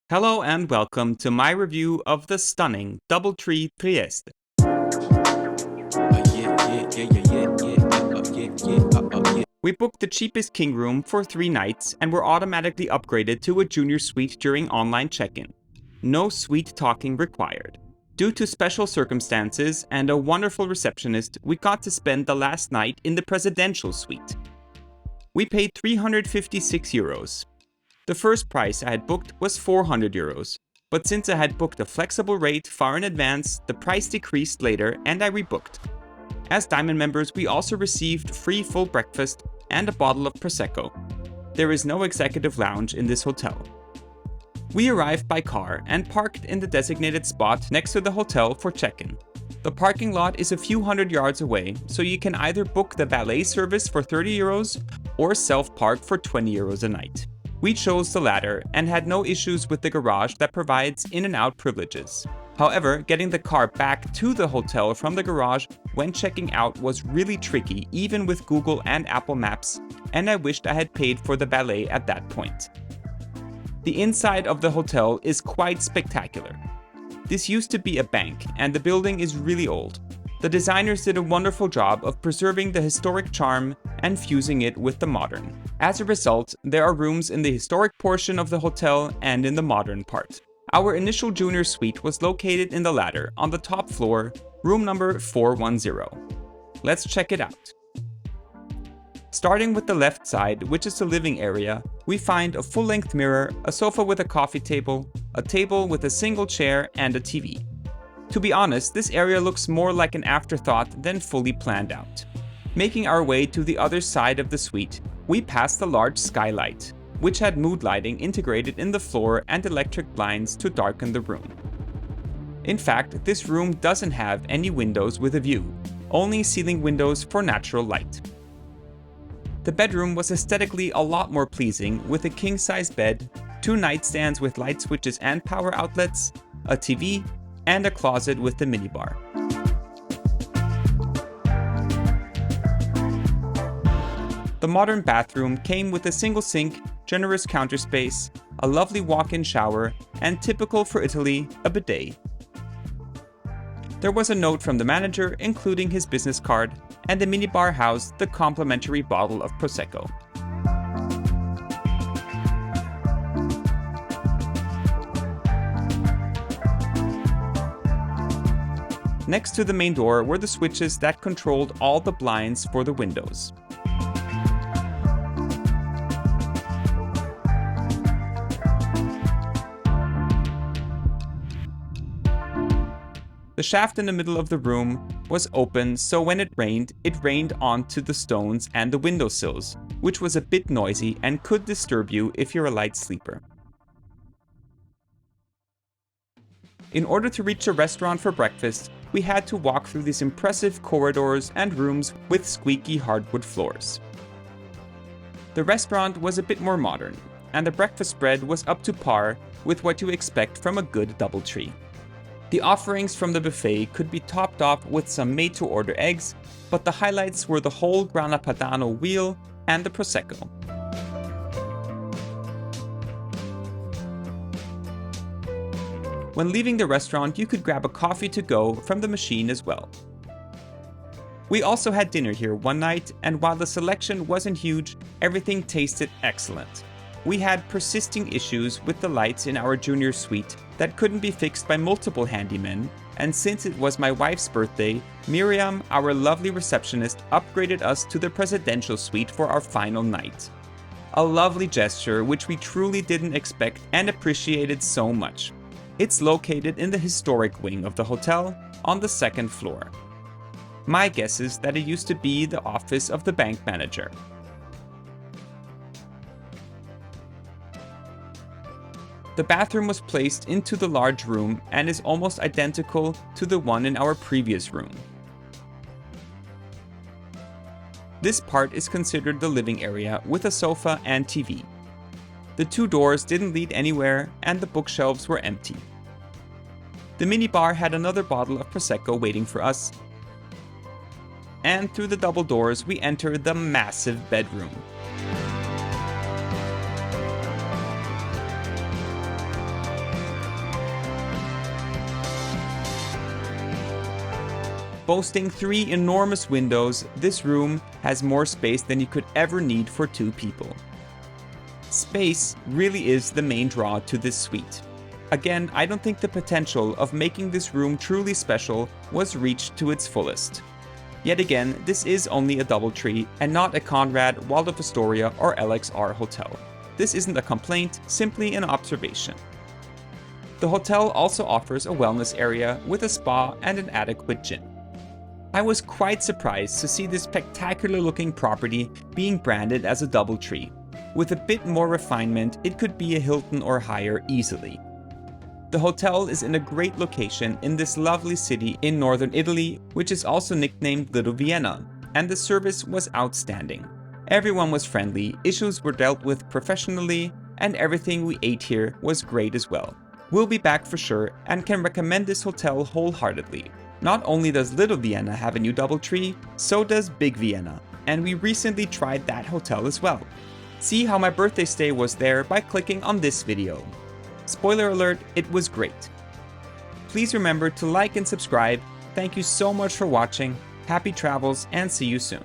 Hello and welcome to my review of the stunning DoubleTree Trieste. We booked the cheapest king room for 3 nights and were automatically upgraded to a junior suite during online check-in. No sweet talking required. Due to special circumstances and a wonderful receptionist, we got to spend the last night in the presidential suite. We paid €356. The first price I had booked was €400, but since I had booked a flexible rate far in advance, the price decreased later and I rebooked. As Diamond members, we also received free full breakfast and a bottle of Prosecco. There is no executive lounge in this hotel. We arrived by car and parked in the designated spot next to the hotel for check-in. The parking lot is a few hundred yards away, so you can either book the valet service for €30 or self-park for €20 a night. We chose the latter and had no issues with the garage that provides in and out privileges. However, getting the car back to the hotel from the garage when checking out was really tricky, even with Google and Apple Maps, and I wished I had paid for the valet at that point. The inside of the hotel is quite spectacular. This used to be a bank, and the building is really old. The designers did a wonderful job of preserving the historic charm and fusing it with the modern. As a result, there are rooms in the historic portion of the hotel and in the modern part. Our initial junior suite was located in the latter, on the top floor, room number 410. Let's check it out. Starting with the left side, which is the living area, we find a full-length mirror, a sofa with a coffee table, a table with a single chair, and a TV. To be honest, this area looks more like an afterthought than fully planned out. Making our way to the other side of the suite, we passed the large skylight, which had mood lighting integrated in the floor and electric blinds to darken the room. In fact, this room doesn't have any windows with a view, only ceiling windows for natural light. The bedroom was aesthetically a lot more pleasing, with a king-size bed, 2 nightstands with light switches and power outlets, a TV, and a closet with the minibar. The modern bathroom came with a single sink, generous counter space, a lovely walk-in shower, and typical for Italy, a bidet. There was a note from the manager including his business card, and the minibar housed the complimentary bottle of Prosecco. Next to the main door were the switches that controlled all the blinds for the windows. The shaft in the middle of the room was open, so when it rained onto the stones and the windowsills, which was a bit noisy and could disturb you if you're a light sleeper. In order to reach a restaurant for breakfast, we had to walk through these impressive corridors and rooms with squeaky hardwood floors. The restaurant was a bit more modern, and the breakfast spread was up to par with what you expect from a good DoubleTree. The offerings from the buffet could be topped off with some made-to-order eggs, but the highlights were the whole grana padano wheel and the Prosecco. When leaving the restaurant, you could grab a coffee to go from the machine as well. We also had dinner here one night, and while the selection wasn't huge, everything tasted excellent. We had persisting issues with the lights in our junior suite that couldn't be fixed by multiple handymen, and since it was my wife's birthday, Miriam, our lovely receptionist, upgraded us to the presidential suite for our final night. A lovely gesture which we truly didn't expect and appreciated so much. It's located in the historic wing of the hotel on the 2nd floor. My guess is that it used to be the office of the bank manager. The bathroom was placed into the large room and is almost identical to the one in our previous room. This part is considered the living area with a sofa and TV. The 2 doors didn't lead anywhere and the bookshelves were empty. The minibar had another bottle of Prosecco waiting for us. And through the double doors we entered the massive bedroom. Boasting 3 enormous windows, this room has more space than you could ever need for 2 people. Space really is the main draw to this suite. Again, I don't think the potential of making this room truly special was reached to its fullest. Yet again, this is only a DoubleTree and not a Conrad, Waldorf Astoria or LXR hotel. This isn't a complaint, simply an observation. The hotel also offers a wellness area with a spa and an adequate gym. I was quite surprised to see this spectacular looking property being branded as a DoubleTree. With a bit more refinement, it could be a Hilton or higher easily. The hotel is in a great location in this lovely city in northern Italy, which is also nicknamed Little Vienna, and the service was outstanding. Everyone was friendly, issues were dealt with professionally, and everything we ate here was great as well. We'll be back for sure and can recommend this hotel wholeheartedly. Not only does Little Vienna have a new DoubleTree, so does Big Vienna, and we recently tried that hotel as well. See how my birthday stay was there by clicking on this video. Spoiler alert, it was great. Please remember to like and subscribe. Thank you so much for watching, happy travels, and see you soon.